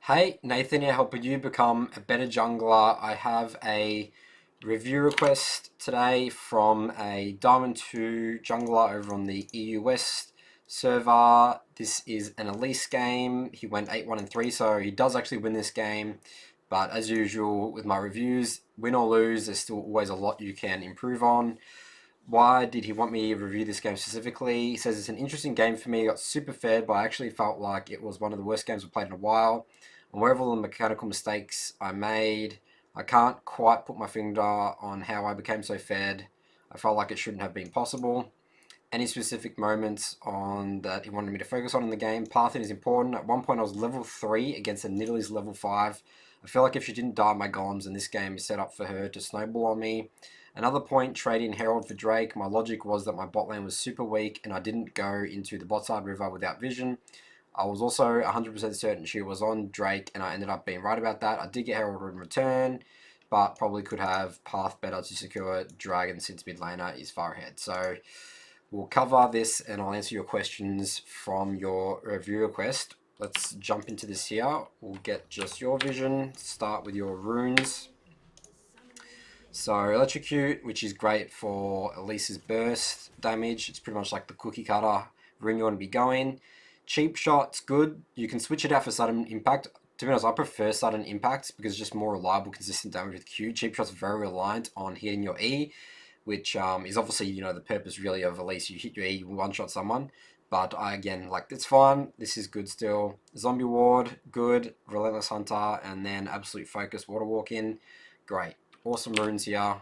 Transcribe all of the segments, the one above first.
Hey, Nathan here, helping you become a better jungler. I have a review request today from a Diamond 2 jungler over on the EU West server. This is an Elise game. He went 8-1 and 3, so he does actually win this game. But as usual with my reviews, win or lose, there's still always a lot you can improve on. Why did he want me to review this game specifically? He says it's an interesting game for me. I got super fed, but I actually felt like it was one of the worst games I've played in a while. And wherever all the mechanical mistakes I made, I can't quite put my finger on how I became so fed. I felt like it shouldn't have been possible. Any specific moments on that he wanted me to focus on in the game? Pathing is important. At one point I was level 3 against a Nidalee's level 5. I feel like if she didn't die my golems, and this game is set up for her to snowball on me. Another point, trading Herald for Drake, my logic was that my bot lane was super weak and I didn't go into the bot side river without vision. I was also 100% certain she was on Drake, and I ended up being right about that. I did get Herald in return, but probably could have path better to secure Dragon since mid laner is far ahead. So we'll cover this and I'll answer your questions from your review request. Let's jump into this here. We'll get just your vision, start with your runes. So Electrocute, which is great for Elise's burst damage. It's pretty much like the cookie cutter rune you want to be going. Cheap Shot's good. You can switch it out for sudden impact. To be honest, I prefer sudden impacts because it's just more reliable, consistent damage with Q. Cheap Shot's very reliant on hitting your E, which is obviously, the purpose really of Elise. You hit your E, you one-shot someone. But again, it's fine. This is good still. Zombie Ward, good. Relentless Hunter, and then Absolute Focus, Water Walk in. Great. Awesome runes here.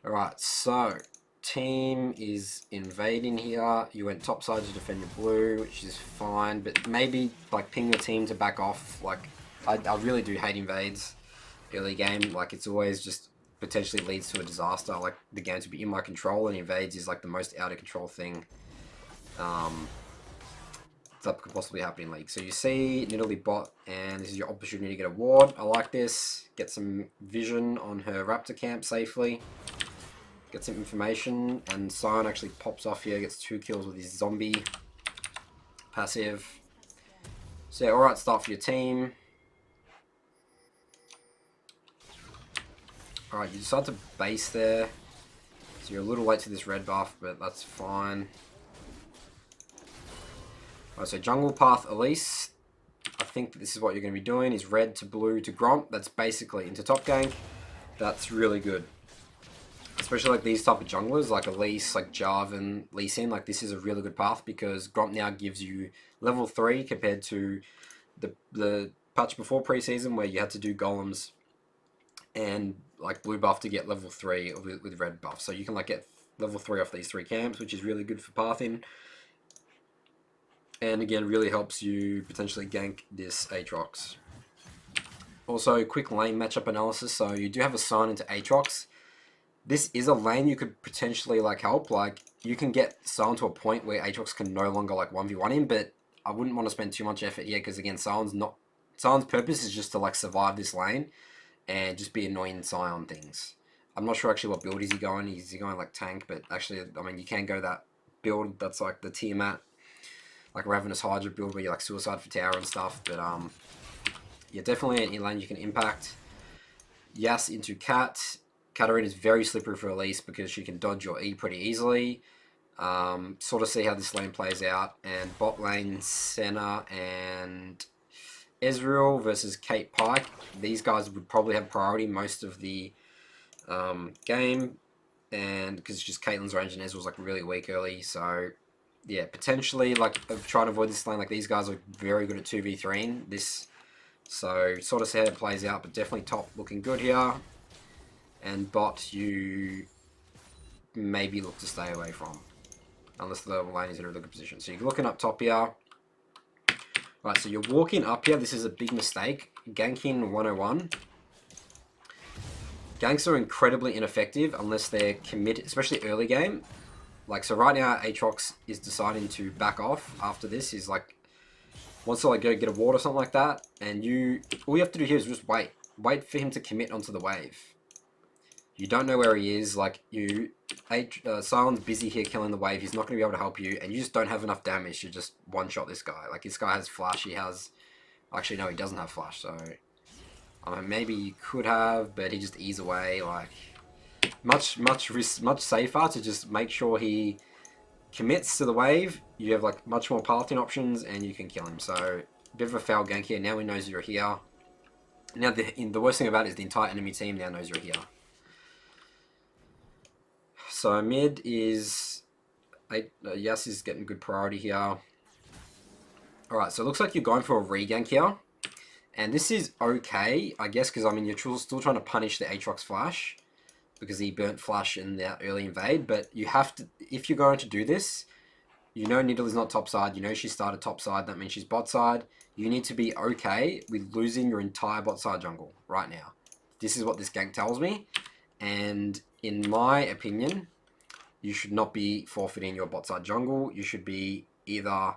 Alright, so team is invading here. You went topside to defend your blue, which is fine, but maybe ping your team to back off. I really do hate invades early game. It's always just potentially leads to a disaster. The game to be in my control, and invades is the most out of control thing that could possibly happen in League. So you see Nidalee bot, and this is your opportunity to get a ward. I like this. Get some vision on her Raptor camp safely. Get some information, and Sion actually pops off here, gets 2 kills with his zombie passive. So yeah, alright start for your team. Alright, you decide to base there. So you're a little late to this red buff, but that's fine. Alright, so jungle path Elise. I think this is what you're going to be doing, is red to blue to Gromp. That's basically into top gank. That's really good. Especially these type of junglers, like Elise, like Jarvan, Lee Sin, this is a really good path because Gromp now gives you level 3 compared to the patch before preseason where you had to do golems and blue buff to get level 3 with red buff. So you can get level 3 off these 3 camps, which is really good for pathing. And again, really helps you potentially gank this Aatrox. Also, quick lane matchup analysis. So you do have a sign into Aatrox. This is a lane you could potentially help. You can get Sion to a point where Aatrox can no longer 1v1 him, but I wouldn't want to spend too much effort here because again, Sion's purpose is just to survive this lane and just be annoying Sion things. I'm not sure actually what build is he going. Is he going tank? But actually, I mean, you can go that build that's the Tiamat, Ravenous Hydra build where you suicide for tower and stuff. But yeah, definitely an lane you can impact. Yas into Cat. Katarina is very slippery for Elise because she can dodge your E pretty easily. Sort of see how this lane plays out. And bot lane, Senna and Ezreal versus Kate Pike. These guys would probably have priority most of the game. And because it's just Caitlyn's range and Ezreal's really weak early. So yeah, potentially of trying to avoid this lane. These guys are very good at 2v3ing this. So sort of see how it plays out. But definitely top looking good here. And bot you maybe look to stay away from, unless the lane is in a really good position. So you're looking up top here. Right, so you're walking up here. This is a big mistake. Ganking 101. Ganks are incredibly ineffective unless they're committed, especially early game. So right now, Aatrox is deciding to back off after this. He's wants to go get a ward or something like that. And all you have to do here is just wait. Wait for him to commit onto the wave. You don't know where he is. Like, Sion's busy here killing the wave. He's not going to be able to help you, and you just don't have enough damage to just one-shot this guy. Like, this guy has flash. He has... Actually, no, he doesn't have flash, so... I mean, maybe you could have, but he just ease away. Like, much safer to just make sure he commits to the wave. You have, like, much more pathing options, and you can kill him. So, a bit of a foul gank here. Now he knows you're here. Now, the worst thing about it is the entire enemy team now knows you're here. So mid is... Yas is getting good priority here. Alright, so it looks like you're going for a regank here. And this is okay, I guess, because I mean, you're still trying to punish the Aatrox flash. Because he burnt flash in the early invade. But you have to... If you're going to do this, you know Nidalee is not topside. You know she started topside. That means she's bot side. You need to be okay with losing your entire bot side jungle right now. This is what this gank tells me. And in my opinion, you should not be forfeiting your bot side jungle. You should be either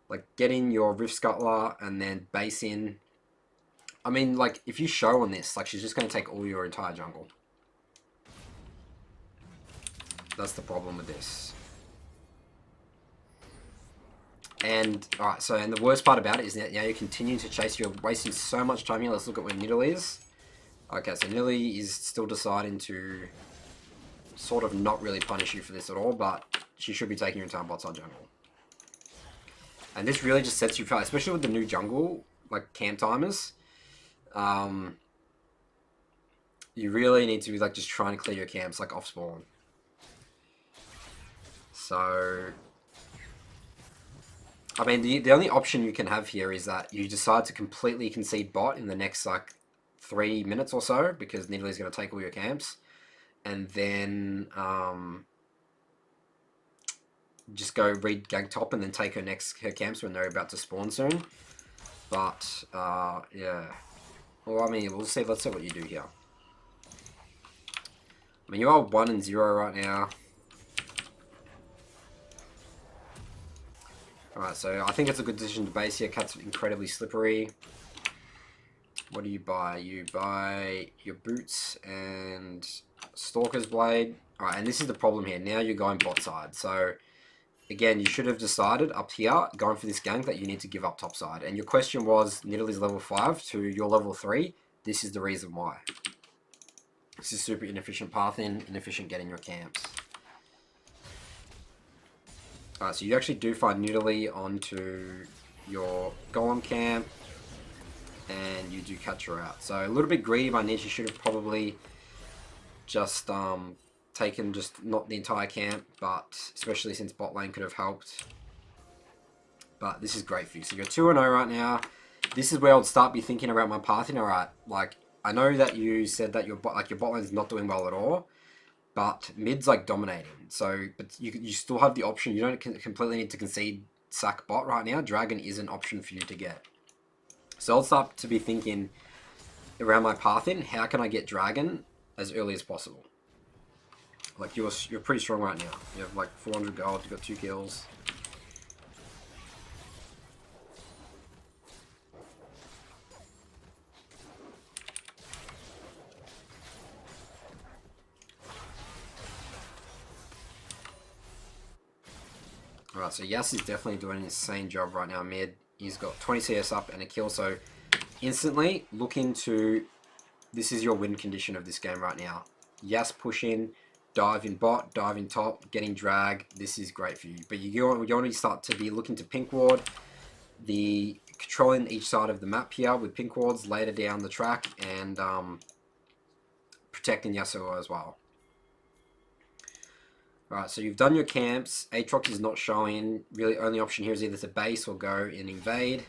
like getting your Rift Scuttler and then base in. I mean, like, if you show on this, like, she's just going to take all your entire jungle. That's the problem with this. And, alright, so, and the worst part about it is that now you're continuing to chase. You're wasting so much time here. Let's look at where Nidalee is. Okay, so Nidalee is still deciding to sort of not really punish you for this at all, but she should be taking your entire bot side jungle. And this really just sets you apart, especially with the new jungle, like camp timers. You really need to be like just trying to clear your camps like off spawn. So, I mean, the only option you can have here is that you decide to completely concede bot in the next like 3 minutes or so, because Nidalee's going to take all your camps, and then just go read gank top and then take her camps when they're about to spawn soon. But yeah, well, I mean, we'll see. Let's see what you do here. I mean, you are 1-0 right now. Alright, so I think it's a good decision to base here. Cat's incredibly slippery. What do you buy? You buy your boots and Stalker's Blade. Alright, and this is the problem here. Now you're going bot side. So, again, you should have decided up here, going for this gank, that you need to give up top side. And your question was, Nidalee's level 5 to your level 3. This is the reason why. This is super inefficient pathing, inefficient getting your camps. Alright, so you actually do find Nidalee onto your Golem camp, and you do catch her out. So a little bit greedy by Niche. You should have probably just taken just not the entire camp, but especially since bot lane could have helped. But this is great for you. So you're 2-0 right now. This is where I would start be thinking about my pathing. Alright, like, I know that you said that your bot lane is not doing well at all, but mid's like dominating. So, but you still have the option. You don't completely need to concede sack bot right now. Dragon is an option for you to get. So I'll start to be thinking around my pathing. How can I get Dragon as early as possible? Like, you're pretty strong right now. You have like 400 gold. You've got 2 kills. Alright, so Yas is definitely doing an insane job right now mid. He's got 20 CS up and a kill, so instantly look into... This is your win condition of this game right now. Yas push in, dive in bot, dive in top, getting drag. This is great for you. But you want to start to be looking to pink ward, controlling each side of the map here with pink wards later down the track, and protecting Yasuo as well. Right, so you've done your camps. Aatrox is not showing. Really, only option here is either to base or go and invade.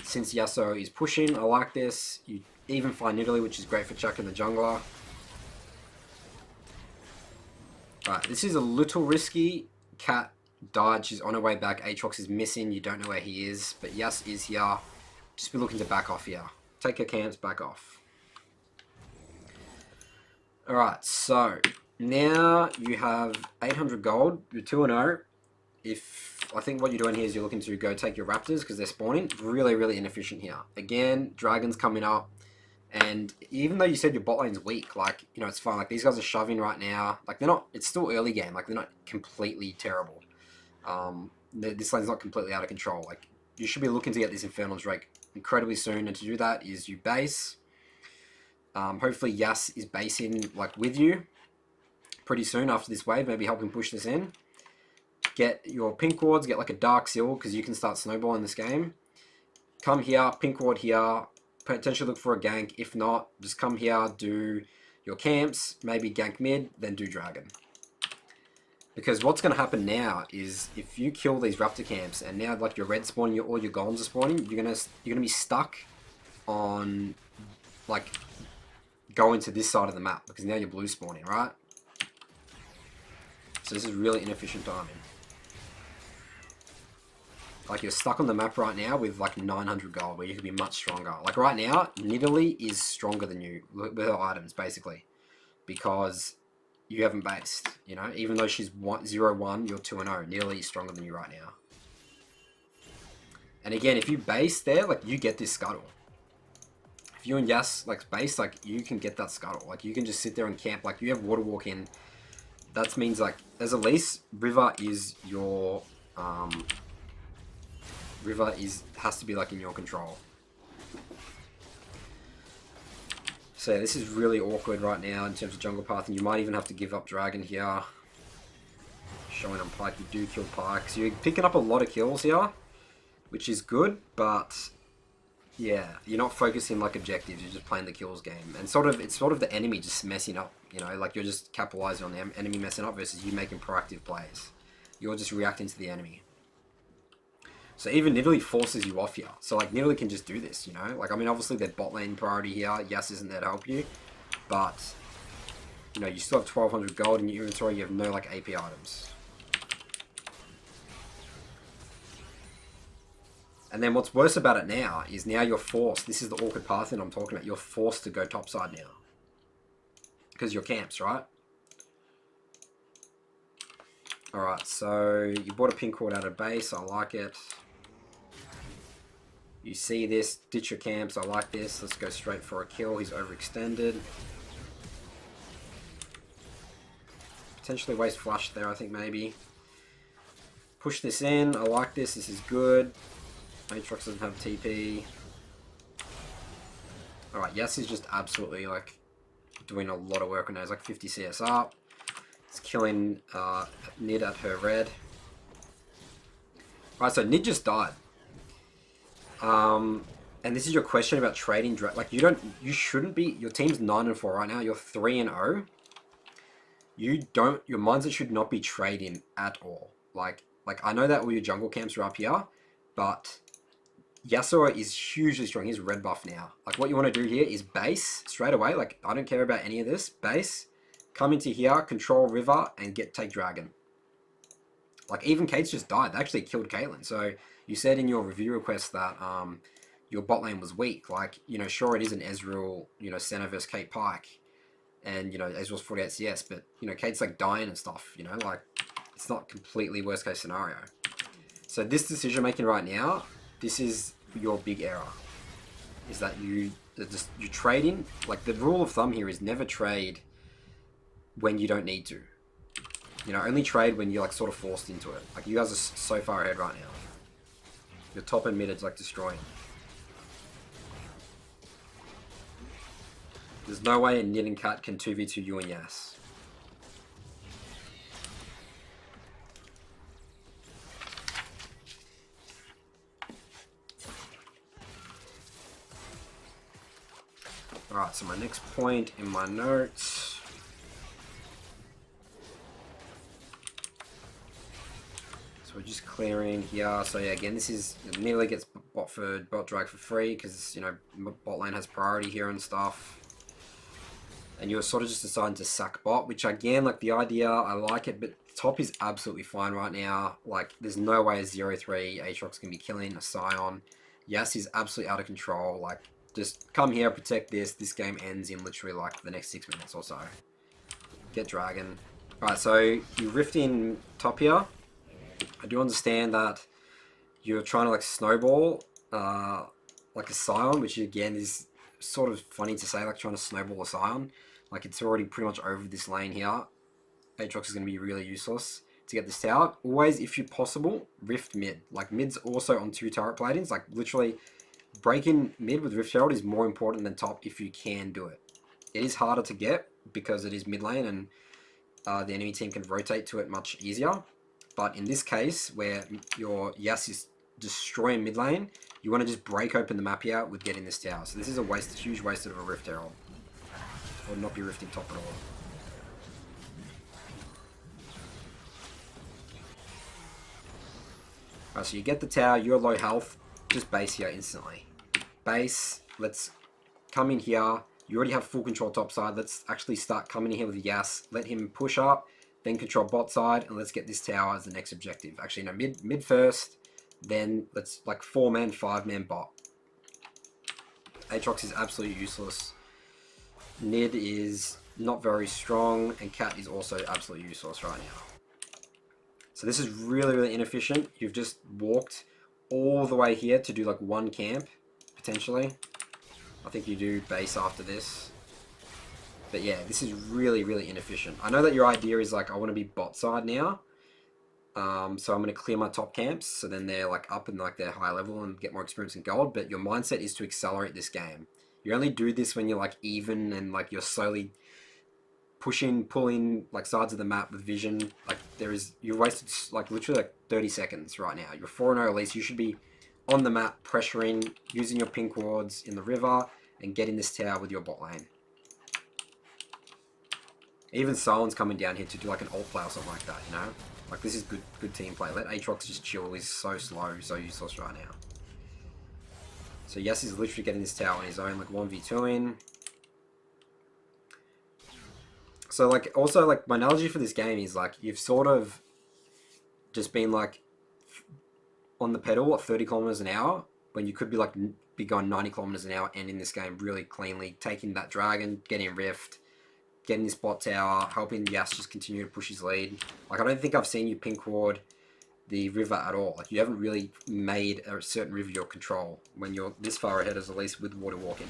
Since Yasuo is pushing, I like this. You even find Nidalee, which is great for chucking the jungler. Right, this is a little risky. Cat died. She's on her way back. Aatrox is missing. You don't know where he is, but Yas is here. Just be looking to back off here. Take your camps, back off. Alright, so... Now you have 800 gold, you're 2-0. I think what you're doing here is you're looking to go take your raptors because they're spawning. Really, really inefficient here. Again, dragons coming up, And even though you said your bot lane's weak, like, you know, it's fine. Like, these guys are shoving right now. Like, they're not, it's still early game. Like, they're not completely terrible. This lane's not completely out of control. Like, you should be looking to get this Infernal Drake incredibly soon. And to do that is you base. Hopefully Yas is basing, like, with you pretty soon after this wave. Maybe help him push this in. Get your pink wards, get, like, a Dark Seal, because you can start snowballing this game. Come here, pink ward here. Potentially look for a gank. If not, just come here, do your camps, maybe gank mid, then do dragon. Because what's going to happen now is if you kill these raptor camps and now like your red spawning, all your golems are spawning, you're gonna be stuck on like going to this side of the map because now you're blue spawning, right? So this is really inefficient timing. Like, you're stuck on the map right now with like 900 gold where you could be much stronger. Like, right now, Nidalee is stronger than you with her items, basically. Because you haven't based, you know? Even though she's 0-1, you're 2-0. Nidalee is stronger than you right now. And again, if you base there, like, you get this scuttle. If you and Yas, like, base, like, you can get that scuttle. Like, you can just sit there and camp. Like, you have water walk in. That means, like, as a least, River is your... River has to be like in your control. So yeah, this is really awkward right now in terms of jungle path, and you might even have to give up dragon here. Showing on Pyke, you do kill Pyke. So you're picking up a lot of kills here, which is good, but yeah, you're not focusing like objectives, you're just playing the kills game. And it's sort of the enemy just messing up, you know, like you're just capitalizing on the enemy messing up versus you making proactive plays. You're just reacting to the enemy. So even Nidalee forces you off here. So like Nidalee can just do this, you know? Like, I mean, obviously their bot lane priority here. Yas isn't there to help you. But, you know, you still have 1200 gold in your inventory. You have no like AP items. And then what's worse about it now is now you're forced. This is the awkward path that I'm talking about. You're forced to go topside now. Because you're camps, right? Alright, so you bought a pink ward out of base. I like it. You see this, ditch your camps, I like this. Let's go straight for a kill. He's overextended. Potentially waste flush there, I think, maybe. Push this in, I like this, this is good. Aatrox doesn't have TP. Alright, Yas is just absolutely, like, doing a lot of work on that. He's like 50 CS up. It's killing Nid at her red. Alright, so Nid just died. And this is your question about trading. Like, you shouldn't be. Your team's 9-4 right now. You're 3-0. Your mindset should not be trading at all. Like I know that all your jungle camps are up here, but Yasuo is hugely strong. He's red buff now. Like, what you want to do here is base straight away. Like, I don't care about any of this. Base, come into here, control river, and take dragon. Like, even Kate's just died. They actually killed Caitlyn. So you said in your review request that your bot lane was weak. Like, you know, sure, it is an Ezreal, you know, Senna versus Kate Pyke. And, you know, Ezreal's 48 CS. But, you know, Kate's, like, dying and stuff, you know? Like, it's not completely worst case scenario. So this decision making right now, this is your big error. Is that you're trading. Like, the rule of thumb here is never trade when you don't need to. You know, only trade when you're, like, sort of forced into it. Like, you guys are so far ahead right now. Your top and mid is, like, destroying. There's no way a Nid and Cat can 2v2 you and Yas. Alright, so my next point in my notes. So we're just clearing here. So yeah, again, this is Nidalee gets bot drag for free because, you know, bot lane has priority here and stuff. And you're sort of just deciding to sack bot, which again, like, the idea, I like it, but top is absolutely fine right now. Like, there's no way a 0-3 Aatrox can be killing a Scion. Yas is absolutely out of control. Like, just come here, protect this. This game ends in literally, like, the next 6 minutes or so. Get dragon. Alright, so you rift in top here. I do understand that you're trying to, like, snowball like a Scion, which again is sort of funny to say, like trying to snowball a Scion. Like it's already pretty much over this lane here. Aatrox is going to be really useless to get this tower. Always, if you possible, rift mid. Like mid's also on 2 turret platings. Like literally, breaking mid with Rift Herald is more important than top if you can do it. It is harder to get because it is mid lane and the enemy team can rotate to it much easier. But in this case, where your Yas is destroying mid lane, you want to just break open the map here with getting this tower. So this is a waste, huge waste of a Rift Herald. Or not be rifting top at all. Alright, so you get the tower, you're low health, just base here instantly. Base, let's come in here. You already have full control top side. Let's actually start coming in here with Yas. Let him push up, then control bot side, and let's get this tower as the next objective. Actually, no, mid first, then let's like 4-man, 5-man bot. Aatrox is absolutely useless. Nid is not very strong, and Cat is also absolutely useless right now. So this is really, really inefficient. You've just walked all the way here to do like 1 camp, potentially. I think you do base after this. But yeah, this is really, really inefficient. I know that your idea is like, I want to be bot side now. So I'm going to clear my top camps. So then they're like up in like their high level and get more experience in gold. But your mindset is to accelerate this game. You only do this when you're like even and like you're slowly pushing, pulling like sides of the map with vision. Like you've wasted like literally like 30 seconds right now. You're 4-0 at least. You should be on the map, pressuring, using your pink wards in the river, and getting this tower with your bot lane. Even Sion's coming down here to do like an ult play or something like that, you know? Like this is good team play. Let Aatrox just chill. He's so slow, so useless right now. So Yas is literally getting this tower on his own, like 1v2ing. So like also like my analogy for this game is like you've sort of just been like on the pedal at 30 kilometers an hour when you could be like going 90 kilometers an hour, ending this game really cleanly, taking that dragon, getting rift, getting this bot tower, helping Yas just continue to push his lead. Like I don't think I've seen you pink ward the river at all. Like you haven't really made a certain river your control when you're this far ahead, as at least with water walking.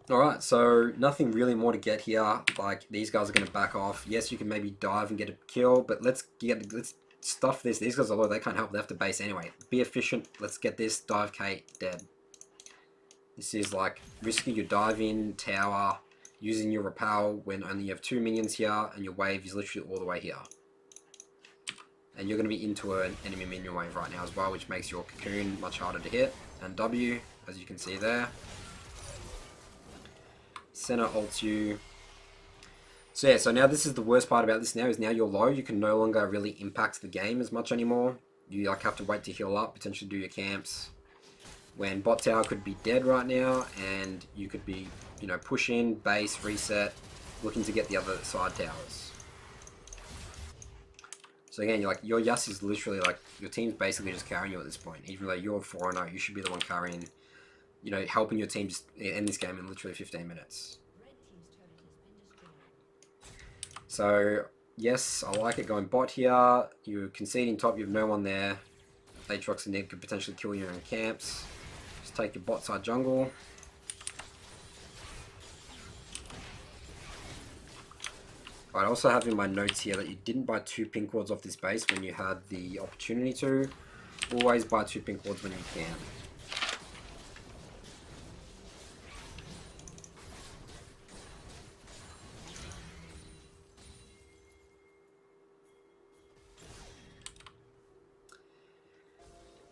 Alright, so nothing really more to get here. Like these guys are going to back off. Yes, you can maybe dive and get a kill, but let's stuff this. These guys are low, they can't help, they have to base anyway. Be efficient, let's get this. Dive Kate, dead. This is like risking your dive in, tower, using your repel when only you have 2 minions here, and your wave is literally all the way here. And you're going to be into an enemy minion wave right now as well, which makes your cocoon much harder to hit. And W, as you can see there. Senna ults you. So yeah, so now this is the worst part about this now, is now you're low, you can no longer really impact the game as much anymore. You like have to wait to heal up, potentially do your camps. When bot tower could be dead right now, and you could be, you know, pushing, base, reset, looking to get the other side towers. So again, you're like, your Yas is literally like, your team's basically just carrying you at this point. Even though you're 4-0, you should be the one carrying, you know, helping your team just end this game in literally 15 minutes. So, yes, I like it going bot here. You're conceding top, you have no one there. Aatrox and Nid could potentially kill you in camps. Just take your bot side jungle. I also have in my notes here that you didn't buy 2 pink wards off this base when you had the opportunity to. Always buy 2 pink wards when you can.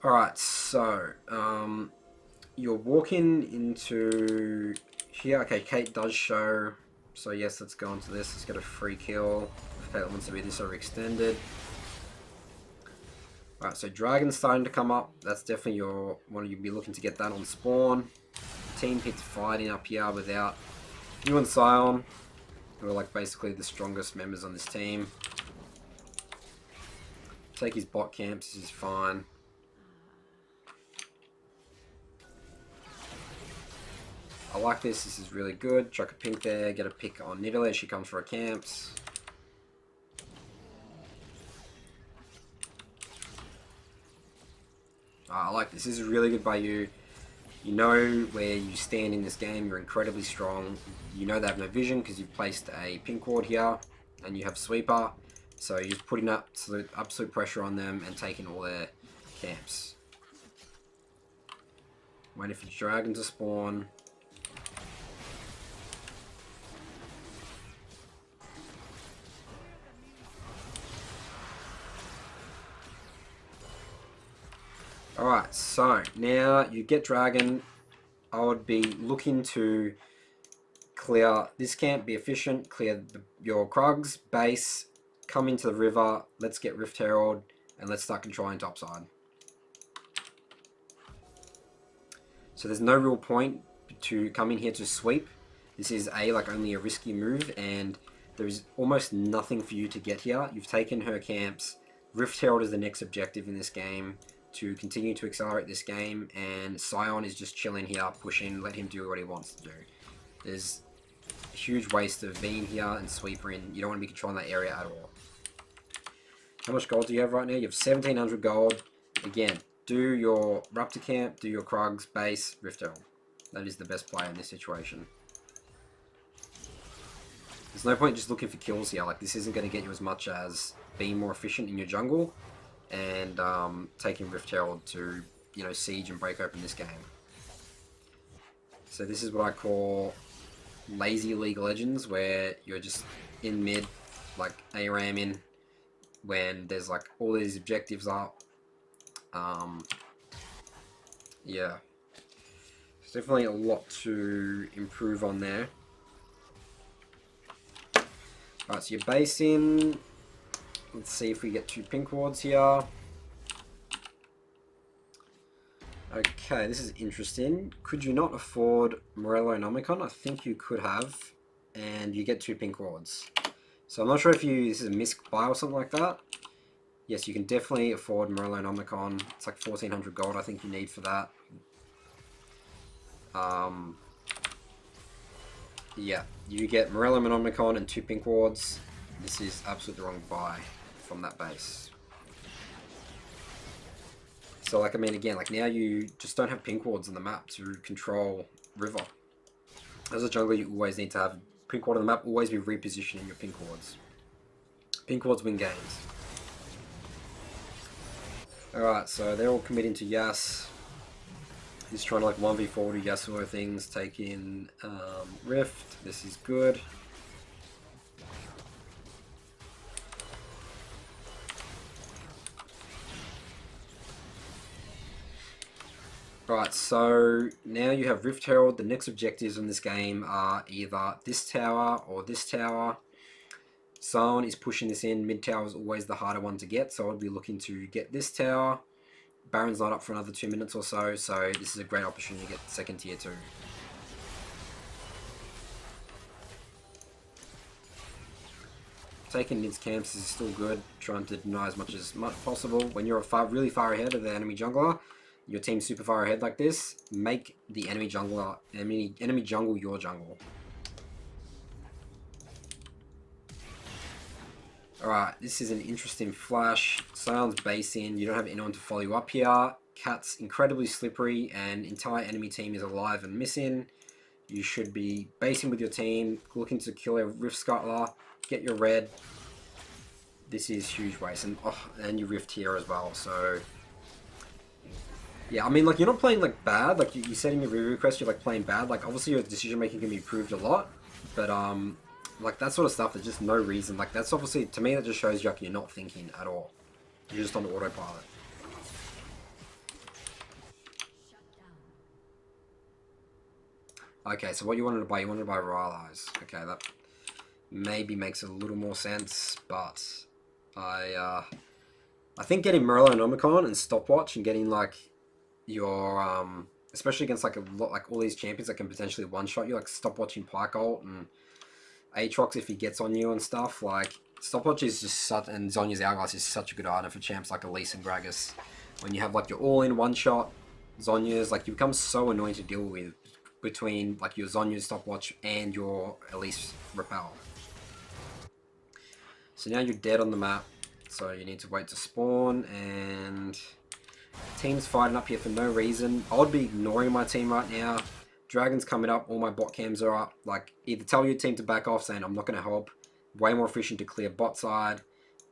Alright, so you're walking into here. Okay, Kate does show. So yes, let's go into this. Let's get a free kill. If Kate wants to be this overextended. Alright, so Dragon's starting to come up. That's definitely your one you'd be looking to get that on spawn. Team Pit's fighting up here without you and Sion, who are like basically the strongest members on this team. Take his bot camps, this is fine. I like this is really good. Chuck a pink there, get a pick on Nidalee as she comes for her camps. I like this. This is really good by you. You know where you stand in this game. You're incredibly strong. You know they have no vision because you've placed a pink ward here and you have sweeper. So you're just putting up absolute pressure on them and taking all their camps. Waiting for the dragon to spawn. Alright, so now you get dragon. I would be looking to clear this camp, be efficient, clear your Krugs, base, come into the river, let's get Rift Herald, and let's start controlling topside. So there's no real point to come in here to sweep. This is only a risky move, and there's almost nothing for you to get here. You've taken her camps. Rift Herald is the next objective in this game to continue to accelerate this game, and Sion is just chilling here, pushing, let him do what he wants to do. There's a huge waste of being here and sweeper in. You don't want to be controlling that area at all. How much gold do you have right now? You have 1700 gold. Again, do your Raptor camp, do your Krugs, base, Rift Herald. That is the best play in this situation. There's no point just looking for kills here. Like, this isn't going to get you as much as being more efficient in your jungle and taking Rift Herald to, you know, siege and break open this game. So this is what I call lazy League of Legends, where you're just in mid, like ARAM in, when there's like all these objectives up. Yeah, there's definitely a lot to improve on there. Alright, so you're basing. Let's see if we get 2 pink wards here. Okay, this is interesting. Could you not afford Morellonomicon? I think you could have. And you get 2 pink wards. So I'm not sure if this is a misc buy or something like that. Yes, you can definitely afford Morellonomicon. It's like 1400 gold I think you need for that. Yeah, you get Morellonomicon and 2 pink wards. This is absolutely the wrong buy from that base. So, like, I mean, again, like, now you just don't have pink wards on the map to control river. As a jungler, you always need to have pink ward on the map, always be repositioning your pink wards. Pink wards win games. Alright, so they're all committing to Yas. He's trying to, like, 1v4 to Yasuo things, take in Rift. This is good. Right, so now you have Rift Herald. The next objectives in this game are either this tower or this tower. Sion is pushing this in. Mid tower is always the harder one to get, so I'd be looking to get this tower. Baron's not up for another 2 minutes or so, so this is a great opportunity to get second tier 2. Taking mid's camps is still good, trying to deny as much as possible. When you're really far ahead of the enemy jungler, your team's super far ahead like this, make the enemy jungle your jungle. Alright, this is an interesting flash. Sion's base in, you don't have anyone to follow you up here. Cat's incredibly slippery and entire enemy team is alive and missing. You should be basing with your team, looking to kill a Rift Scuttler, get your red. This is huge waste, and you Rift here as well, so... Yeah, I mean, like, you're not playing, like, bad. Like, you said in your review request you're, like, playing bad. Like, obviously your decision-making can be improved a lot. But, like, that sort of stuff, there's just no reason. Like, that's obviously, to me, that just shows you, like, you're not thinking at all. You're just on autopilot. Okay, so what you wanted to buy Rylai's. Okay, that maybe makes a little more sense, but I think getting Morellonomicon and Stopwatch and getting, like, your especially against like all these champions that can potentially one-shot you, like Stopwatching Pyke ult and Aatrox if he gets on you and stuff. Like, Stopwatch is just such, and Zhonya's Hourglass is such a good item for champs like Elise and Gragas. When you have like your all-in one-shot Zhonya's, like, you become so annoying to deal with between like your Zhonya's Stopwatch and your Elise Repel. So now you're dead on the map, so you need to wait to spawn, and Team's fighting up here for no reason. I would be ignoring my team right now. Dragon's coming up, all my bot cams are up. Like, either tell your team to back off saying I'm not going to help. Way more efficient to clear bot side.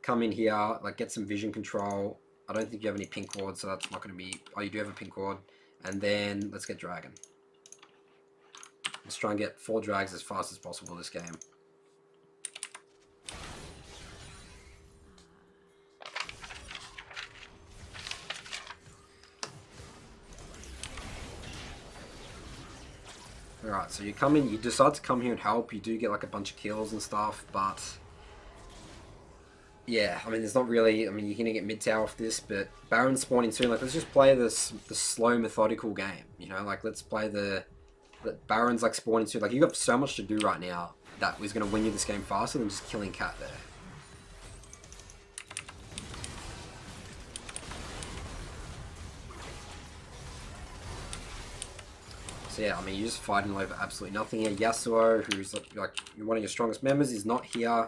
Come in here, like get some vision control. I don't think you have any pink wards, so that's not going to be... Oh, you do have a pink ward. And then let's get Dragon. Let's try and get 4 drags as fast as possible this game. Alright, so you come in, you decide to come here and help. You do get like a bunch of kills and stuff, but... Yeah, I mean, there's not really... I mean, you're going to get mid-tower off this, but Baron's spawning soon. Like, let's just play the slow, methodical game, you know? Like, let's play the Baron's, like, spawning soon. Like, you got so much to do right now that is going to win you this game faster than just killing Cat there. So yeah, I mean, you're just fighting over absolutely nothing here. Yasuo, who's like one of your strongest members, is not here.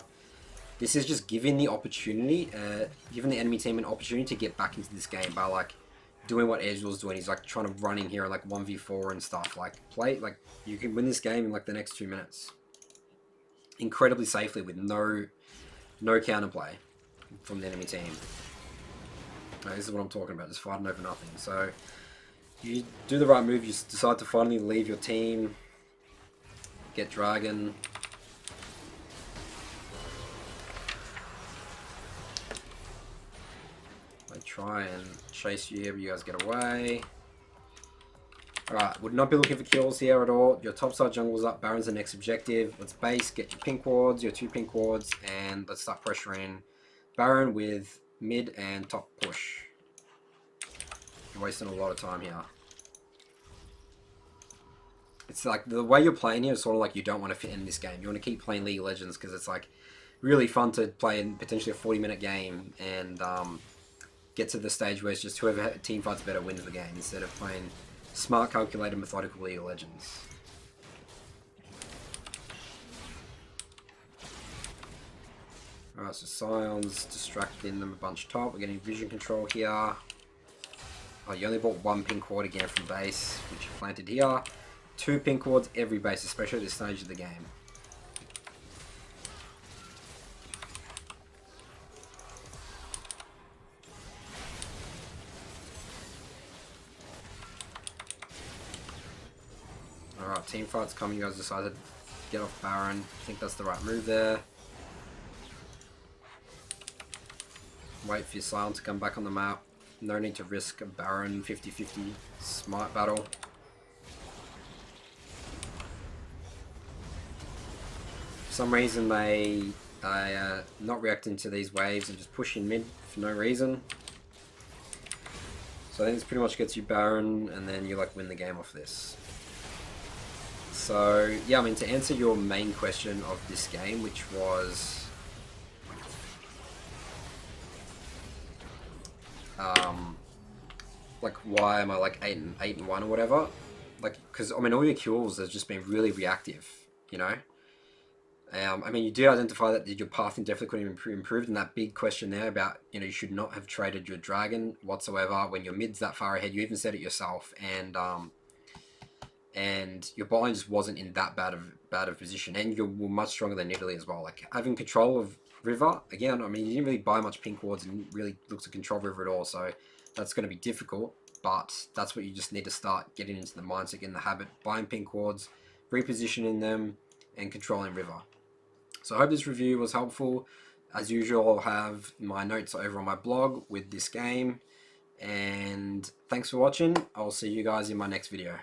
This is just giving the opportunity, giving the enemy team an opportunity to get back into this game by like doing what Edgel's doing. He's like trying to run in here and like 1v4 and stuff. Like you can win this game in like the next 2 minutes, incredibly safely with no counterplay from the enemy team. This is what I'm talking about. Just fighting over nothing. So. You do the right move, you decide to finally leave your team, get Dragon. They try and chase you here, but you guys get away. Alright, would not be looking for kills here at all. Your topside jungle's up, Baron's the next objective. Let's base, get your pink wards, your 2 pink wards, and let's start pressuring Baron with mid and top push. You're wasting a lot of time here. It's like the way you're playing here is sort of like you don't want to fit in this game. You want to keep playing League of Legends because it's like really fun to play in potentially a 40-minute game and get to the stage where it's just whoever team fights better wins the game instead of playing smart, calculated, methodical League of Legends. Alright, so Scion's distracting them a bunch top. We're getting vision control here. Oh, you only bought 1 pink ward again from base, which you planted here. 2 pink wards every base, especially at this stage of the game. Alright, team fight's coming. You guys decided to get off Baron. I think that's the right move there. Wait for your Scion to come back on the map. No need to risk a Baron 50-50 smite battle. For some reason they are not reacting to these waves and just pushing mid for no reason. So I think this pretty much gets you Baron and then you like win the game off this. So yeah, I mean, to answer your main question of this game, which was like why am I like 8 and 1 or whatever, like because I mean all your kills has just been really reactive, you know. I mean, you do identify that your pathing definitely could have improved, and that big question there about, you know, you should not have traded your Dragon whatsoever when your mid's that far ahead. You even said it yourself, and your bot lane just wasn't in that bad of position, and you were much stronger than Nidalee as well. Like having control of River again. I mean, you didn't really buy much pink wards and didn't really look to control River at all, so that's going to be difficult. But that's what you just need to start getting into the mindset, getting the habit, buying pink wards, repositioning them, and controlling River. So I hope this review was helpful. As usual, I'll have my notes over on my blog with this game. And thanks for watching. I'll see you guys in my next video.